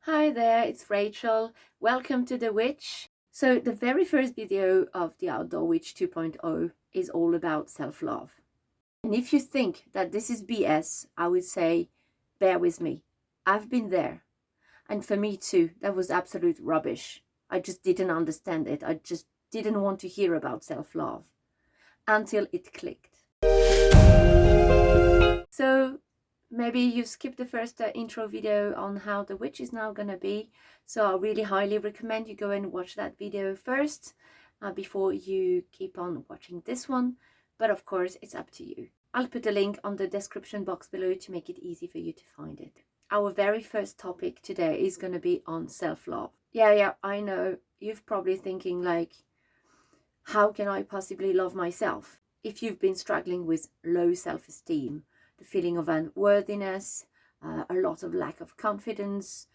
Hi there, it's Rachel. Welcome to The Witch. So the very first video of the Outdoor Witch 2.0 is all about self-love. And if you think that this is BS, I would say, bear with me. I've been there. And for me too, that was absolute rubbish. I just didn't understand it. I just didn't want to hear about self-love until it clicked. So maybe you skipped the first intro video on how the witch is now gonna be, so I really highly recommend you go and watch that video first before you keep on watching this one, but of course it's up to you. I'll put a link on the description box below to make it easy for you to find it. Our very first topic today is going to be on self-love. Yeah, I know you're probably thinking like, how can I possibly love myself? If you've been struggling with low self-esteem, the feeling of unworthiness, a lot of lack of confidence,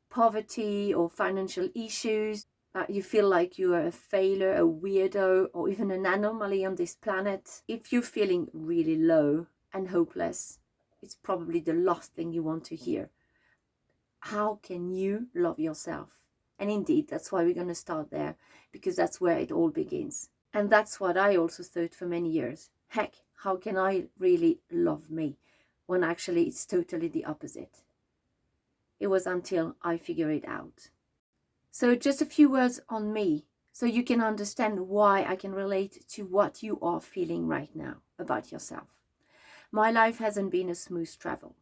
poverty or financial issues, you feel like you are a failure, a weirdo, or even an anomaly on this planet. If you're feeling really low and hopeless, it's probably the last thing you want to hear. How can you love yourself? And indeed, that's why we're going to start there, because that's where it all begins. And that's what I also thought for many years. Heck, how can I really love me when actually it's totally the opposite? It was until I figured it out. So just a few words on me, so you can understand why I can relate to what you are feeling right now about yourself. My life hasn't been a smooth travel.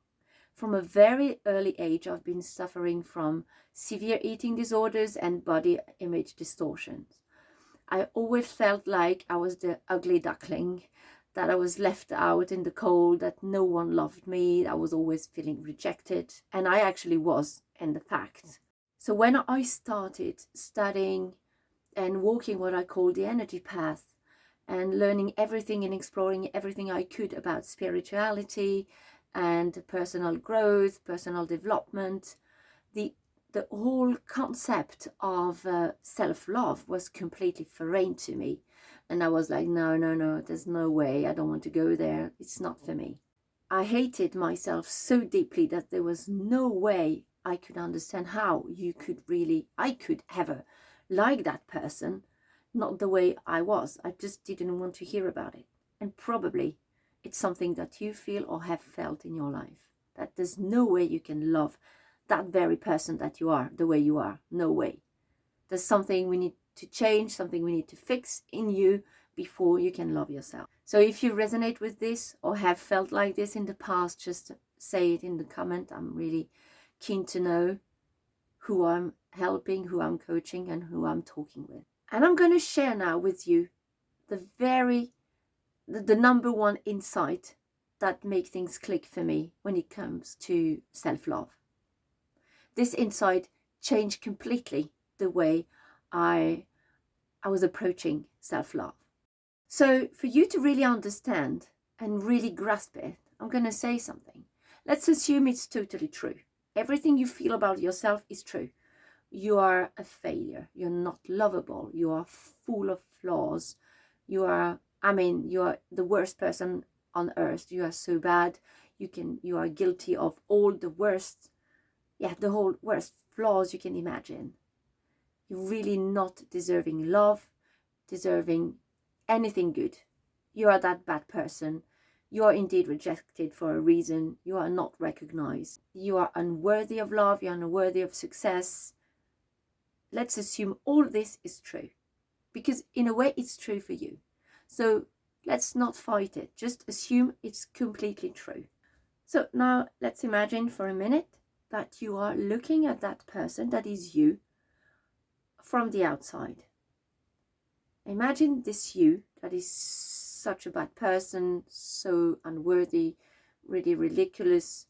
From a very early age, I've been suffering from severe eating disorders and body image distortions. I always felt like I was the ugly duckling, that I was left out in the cold, that no one loved me, I was always feeling rejected, and I actually was, in the fact. So when I started studying and walking what I call the energy path, and learning everything and exploring everything I could about spirituality and personal growth, personal development, the whole concept of self-love was completely foreign to me. And I was like, no, there's no way, I don't want to go there, it's not for me. I hated myself so deeply that there was no way I could understand how I could ever like that person, not the way I was. I just didn't want to hear about it. And probably it's something that you feel or have felt in your life, that there's no way you can love that very person that you are, the way you are. No way. There's something we need to change, something we need to fix in you before you can love yourself. So if you resonate with this or have felt like this in the past, just say it in the comment. I'm really keen to know who I'm helping, who I'm coaching, and who I'm talking with. And I'm going to share now with you the number one insight that makes things click for me when it comes to self-love. This insight changed completely the way I was approaching self-love. So for you to really understand and really grasp it, I'm going to say something. Let's assume it's totally true. Everything you feel about yourself is true. You are a failure. You're not lovable. You are full of flaws. You are the worst person on earth. You are so bad. You are guilty of all the worst, the whole worst flaws you can imagine. You're really not deserving love, deserving anything good. You are that bad person. You are indeed rejected for a reason. You are not recognized. You are unworthy of love. You are unworthy of success. Let's assume all this is true, because in a way it's true for you. So let's not fight it. Just assume it's completely true. So now let's imagine for a minute that you are looking at that person that is you from the outside. Imagine this you that is such a bad person, so unworthy, really ridiculous,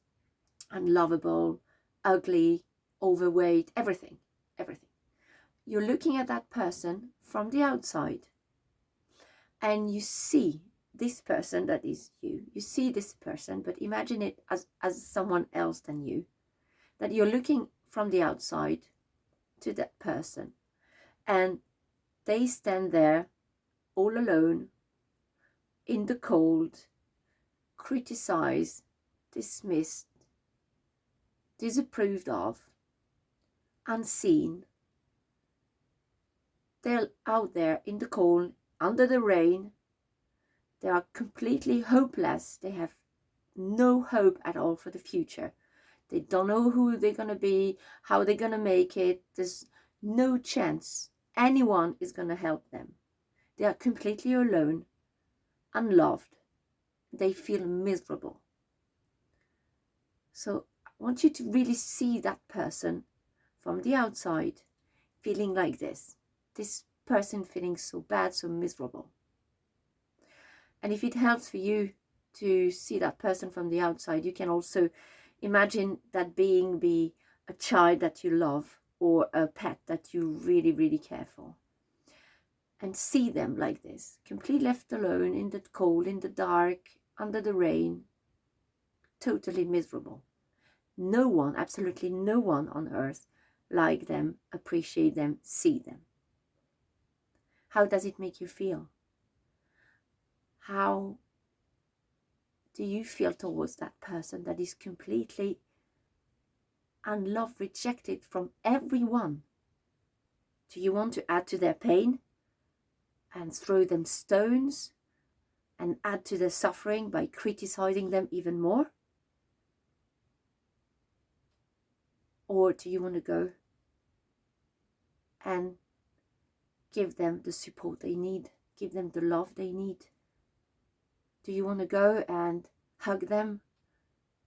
unlovable, ugly, overweight, everything. You're looking at that person from the outside and you see this person that is you. You see this person, but imagine it as someone else than you. That you're looking from the outside to that person and they stand there all alone in the cold, criticized, dismissed, disapproved of, unseen. They're out there in the cold, under the rain. They are completely hopeless. They have no hope at all for the future. They don't know who they're going to be, how they're going to make it. There's no chance anyone is going to help them. They are completely alone, unloved. They feel miserable. So I want you to really see that person from the outside feeling like this person feeling so bad, so miserable. And if it helps for you to see that person from the outside, you can also imagine that being be a child that you love or a pet that you really, really care for. And see them like this, completely left alone in the cold, in the dark, under the rain, totally miserable. No one, absolutely no one on earth like them, appreciate them, see them. How does it make you feel? How do you feel towards that person that is completely unloved, rejected from everyone? Do you want to add to their pain and throw them stones and add to their suffering by criticizing them even more? Or do you want to go and give them the support they need, give them the love they need? Do you want to go and hug them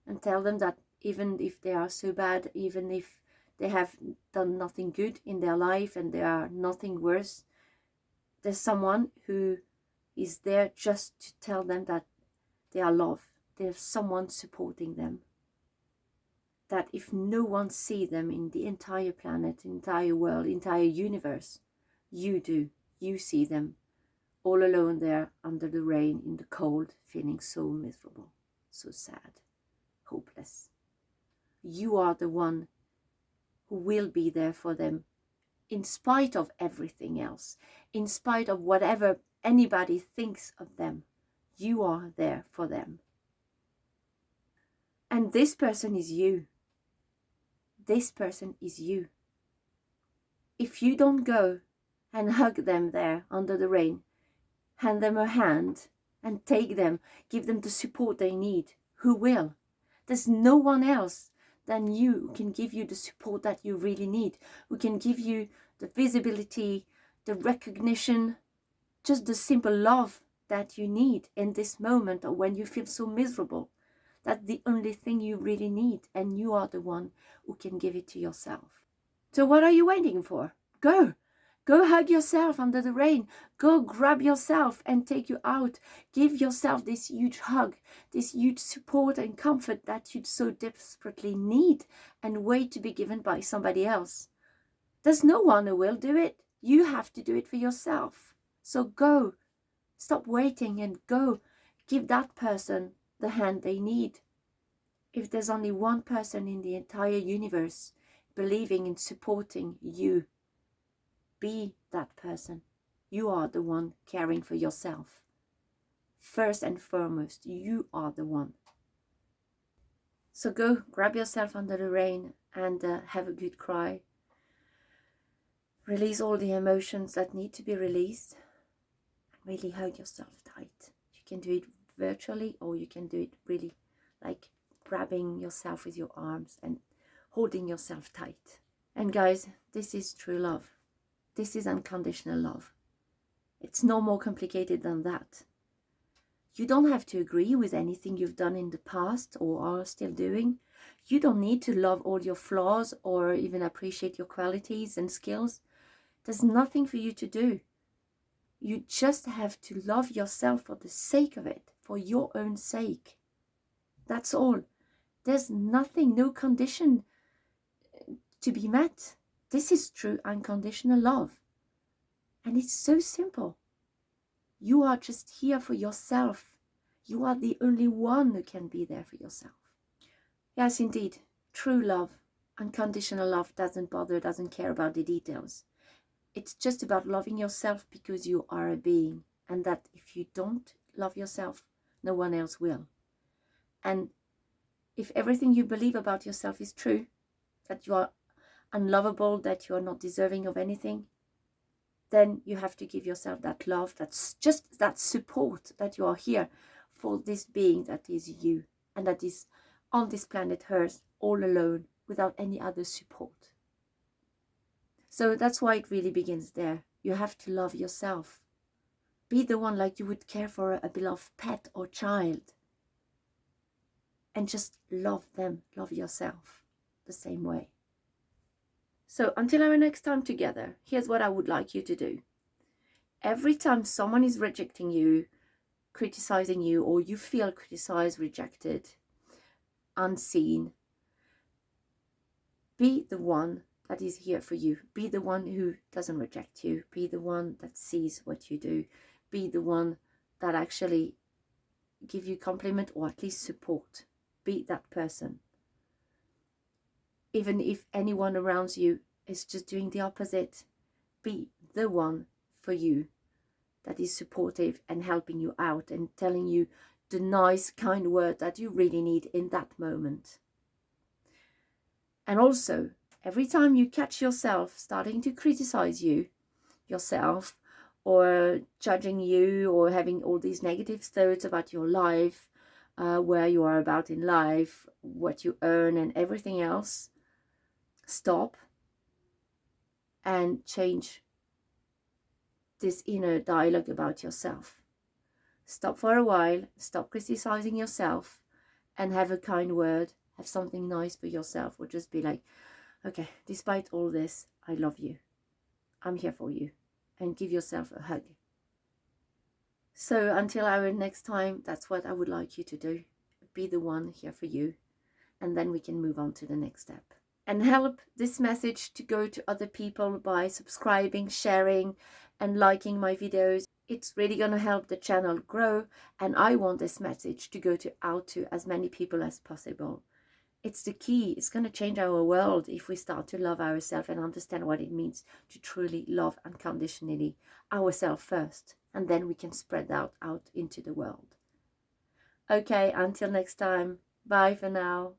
and tell them that even if they are so bad, even if they have done nothing good in their life and they are nothing worse, there's someone who is there just to tell them that they are loved. There's someone supporting them. That if no one sees them in the entire planet, entire world, entire universe, you do. You see them all alone there under the rain, in the cold, feeling so miserable, so sad, hopeless. You are the one who will be there for them in spite of everything else, in spite of whatever anybody thinks of them. You are there for them. And this person is you. This person is you. If you don't go and hug them there under the rain, hand them a hand and take them, give them the support they need, who will? There's no one else than you who can give you the support that you really need, who can give you the visibility, the recognition, just the simple love that you need in this moment, or when you feel so miserable. That's the only thing you really need, and you are the one who can give it to yourself. So what are you waiting for? Go. Go hug yourself under the rain. Go grab yourself and take you out. Give yourself this huge hug, this huge support and comfort that you so desperately need and wait to be given by somebody else. There's no one who will do it. You have to do it for yourself. So go. Stop waiting and go. Give that person the hand they need. If there's only one person in the entire universe believing in supporting you, be that person. You are the one caring for yourself. First and foremost, you are the one. So go grab yourself under the rain and have a good cry. Release all the emotions that need to be released. Really hug yourself tight. You can do it virtually, or you can do it really like grabbing yourself with your arms and holding yourself tight. And guys, this is true love. This is unconditional love. It's no more complicated than that. You don't have to agree with anything you've done in the past or are still doing. You don't need to love all your flaws or even appreciate your qualities and skills. There's nothing for you to do. You just have to love yourself for the sake of it, for your own sake. That's all. There's nothing, no condition to be met. This is true unconditional love. And it's so simple. You are just here for yourself. You are the only one who can be there for yourself. Yes, indeed. True love, unconditional love doesn't bother, doesn't care about the details. It's just about loving yourself because you are a being. And that if you don't love yourself, no one else will. And if everything you believe about yourself is true, that you are unlovable, that you are not deserving of anything, then you have to give yourself that love, that's just that support, that you are here for this being that is you, and that is on this planet Earth all alone without any other support. So that's why it really begins there. You have to love yourself. Be the one like you would care for a beloved pet or child. And just love them, love yourself the same way. So until our next time together, here's what I would like you to do. Every time someone is rejecting you, criticizing you, or you feel criticized, rejected, unseen, be the one that is here for you. Be the one who doesn't reject you. Be the one that sees what you do. Be the one that actually give you compliment, or at least support. Be that person. Even if anyone around you is just doing the opposite, be the one for you that is supportive and helping you out and telling you the nice, kind word that you really need in that moment. And also, every time you catch yourself starting to criticize yourself, or judging you, or having all these negative thoughts about your life, where you are about in life, what you earn and everything else, stop and change this inner dialogue about yourself. Stop for a while, stop criticizing yourself, and have a kind word, have something nice for yourself, or just be like, okay, despite all this, I love you. I'm here for you. And give yourself a hug. So until our next time, that's what I would like you to do. Be the one here for you. And then we can move on to the next step. And help this message to go to other people by subscribing, sharing, and liking my videos. It's really going to help the channel grow. And I want this message to go out to as many people as possible. It's the key. It's going to change our world if we start to love ourselves and understand what it means to truly love unconditionally ourselves first. And then we can spread that out into the world. Okay, until next time. Bye for now.